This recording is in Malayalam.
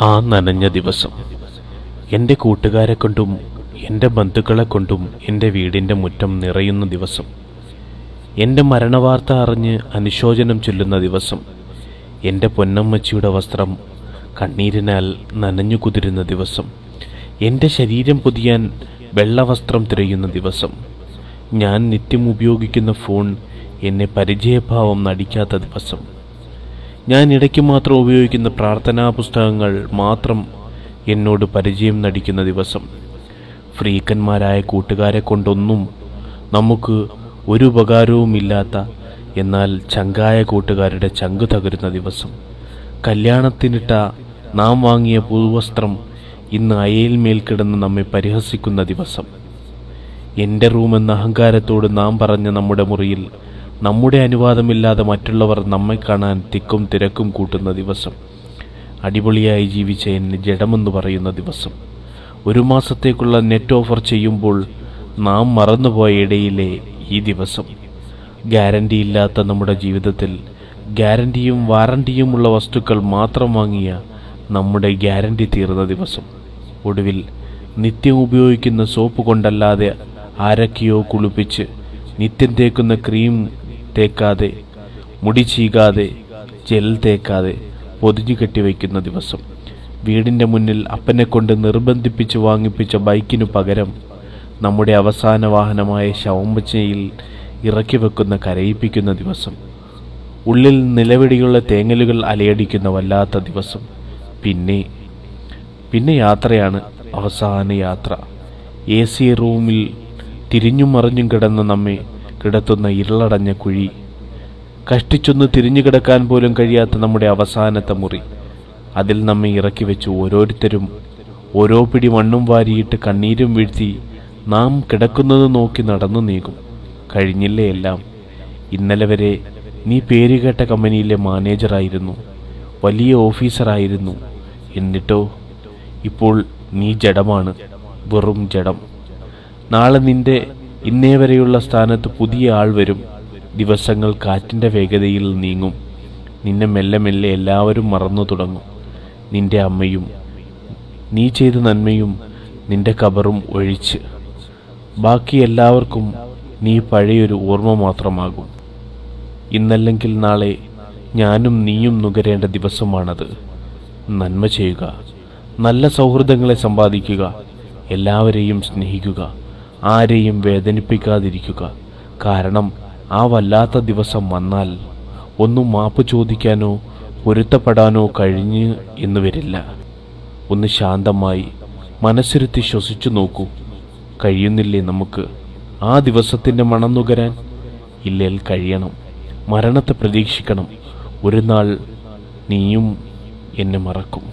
ആ നനഞ്ഞ ദിവസം എൻ്റെ കൂട്ടുകാരെ കൊണ്ടും എൻ്റെ ബന്ധുക്കളെ കൊണ്ടും എൻ്റെ വീടിൻ്റെ മുറ്റം നിറയുന്ന ദിവസം, എൻ്റെ മരണവാർത്ത അറിഞ്ഞ് അനുശോചനം ചൊല്ലുന്ന ദിവസം, എൻ്റെ പൊന്നമ്മച്ചിയുടെ വസ്ത്രം കണ്ണീരിനാൽ നനഞ്ഞു കുതിരുന്ന ദിവസം, എൻ്റെ ശരീരം പൊതിയാൻ വെള്ളവസ്ത്രം തിരയുന്ന ദിവസം, ഞാൻ നിത്യം ഉപയോഗിക്കുന്ന ഫോൺ എന്നെ പരിചയഭാവം നടിക്കാത്ത ദിവസം, ഞാൻ ഇടയ്ക്ക് മാത്രം ഉപയോഗിക്കുന്ന പ്രാർത്ഥനാ പുസ്തകങ്ങൾ മാത്രം എന്നോട് പരിചയം നടിക്കുന്ന ദിവസം, ഫ്രീക്കന്മാരായ കൂട്ടുകാരെ കൊണ്ടൊന്നും നമുക്ക് ഒരു ഉപകാരവുമില്ലാത്ത എന്നാൽ ചങ്കായ കൂട്ടുകാരുടെ ചങ്കു തകരുന്ന ദിവസം, കല്യാണത്തിനിട്ട നാം വാങ്ങിയ പുതുവസ്ത്രം ഇന്ന് അയയിൽമേൽ കിടന്ന് നമ്മെ പരിഹസിക്കുന്ന ദിവസം, എൻ്റെ റൂമെന്ന അഹങ്കാരത്തോട് നാം പറഞ്ഞ നമ്മുടെ മുറിയിൽ നമ്മുടെ അനുവാദമില്ലാതെ മറ്റുള്ളവർ നമ്മെ കാണാൻ തിക്കും തിരക്കും കൂട്ടുന്ന ദിവസം, അടിപൊളിയായി ജീവിച്ച എന്നെ ജഡമെന്ന് പറയുന്ന ദിവസം, ഒരു മാസത്തേക്കുള്ള നെറ്റ് ഓഫർ ചെയ്യുമ്പോൾ നാം മറന്നുപോയ ഇടയിലെ ഈ ദിവസം, ഗ്യാരണ്ടിയില്ലാത്ത നമ്മുടെ ജീവിതത്തിൽ ഗ്യാരണ്ടിയും വാറണ്ടിയുമുള്ള വസ്തുക്കൾ മാത്രം വാങ്ങിയ നമ്മുടെ ഗ്യാരണ്ടി തീർന്ന ദിവസം, ഒടുവിൽ നിത്യം ഉപയോഗിക്കുന്ന സോപ്പ് കൊണ്ടല്ലാതെ ആരൊക്കെയോ കുളിപ്പിച്ച് നിത്യം തേക്കുന്ന ക്രീം തേക്കാതെ, മുടി ചീകാതെ, ജെൽ തേക്കാതെ പൊതിഞ്ഞു കെട്ടിവയ്ക്കുന്ന ദിവസം, വീടിൻ്റെ മുന്നിൽ അപ്പനെ കൊണ്ട് നിർബന്ധിപ്പിച്ച് വാങ്ങിപ്പിച്ച ബൈക്കിനു പകരം നമ്മുടെ അവസാന വാഹനമായ ശവമ്പച്ചയിൽ ഇറക്കി വെക്കുന്ന കരയിപ്പിക്കുന്ന ദിവസം, ഉള്ളിൽ നിലവിളിയുള്ള തേങ്ങലുകൾ അലയടിക്കുന്ന വല്ലാത്ത ദിവസം, പിന്നെ യാത്രയാണ്, അവസാന യാത്ര. AC റൂമിൽ തിരിഞ്ഞും മറിഞ്ഞും കിടന്ന നമ്മെ കിടത്തുന്ന ഇരുളടഞ്ഞ കുഴി, കഷ്ടിച്ചൊന്ന് തിരിഞ്ഞു കിടക്കാൻ പോലും കഴിയാത്ത നമ്മുടെ അവസാനത്തെ മുറി, അതിൽ നമ്മെ ഇറക്കി വെച്ച് ഓരോരുത്തരും ഓരോ പിടി മണ്ണും വാരിയിട്ട് കണ്ണീരും വീഴ്ത്തി നാം കിടക്കുന്നത് നോക്കി നടന്നു നീങ്ങും. കഴിഞ്ഞില്ലേ എല്ലാം? ഇന്നലെ വരെ നീ പേരുകേട്ട കമ്പനിയിലെ മാനേജറായിരുന്നു, വലിയ ഓഫീസറായിരുന്നു. എന്നിട്ടോ ഇപ്പോൾ നീ ജഡമാണ്, വെറും ജഡം. നാളെ നിന്റെ ഇന്നേ വരെയുള്ള സ്ഥാനത്ത് പുതിയ ആൾ വരും. ദിവസങ്ങൾ കാറ്റിൻ്റെ വേഗതയിൽ നീങ്ങും. നിന്നെ മെല്ലെ മെല്ലെ എല്ലാവരും മറന്നു തുടങ്ങും. നിന്റെ അമ്മയും നീ ചെയ്ത നന്മയും നിന്റെ കബറും ഒഴിച്ച് ബാക്കി എല്ലാവർക്കും നീ പഴയൊരു ഓർമ്മ മാത്രമാകും. ഇന്നല്ലെങ്കിൽ നാളെ ഞാനും നീയും നുകരേണ്ട ദിവസമാണത്. നന്മ ചെയ്യുക, നല്ല സൗഹൃദങ്ങളെ സമ്പാദിക്കുക, എല്ലാവരെയും സ്നേഹിക്കുക, ആരെയും വേദനിപ്പിക്കാതിരിക്കുക. കാരണം ആ വല്ലാത്ത ദിവസം വന്നാൽ ഒന്നും മാപ്പ് ചോദിക്കാനോ പൊരുത്തപ്പെടാനോ കഴിഞ്ഞ് എന്ന് വരില്ല. ഒന്ന് ശാന്തമായി മനസ്സിരുത്തി ശ്വസിച്ചു നോക്കൂ. കഴിയുന്നില്ലേ നമുക്ക് ആ ദിവസത്തിൻ്റെ മണം നുകരാൻ? ഇല്ലേൽ കഴിയണം. മരണത്തെ പ്രതീക്ഷിക്കണം. ഒരു നാൾ നീയും എന്നെ മറക്കും.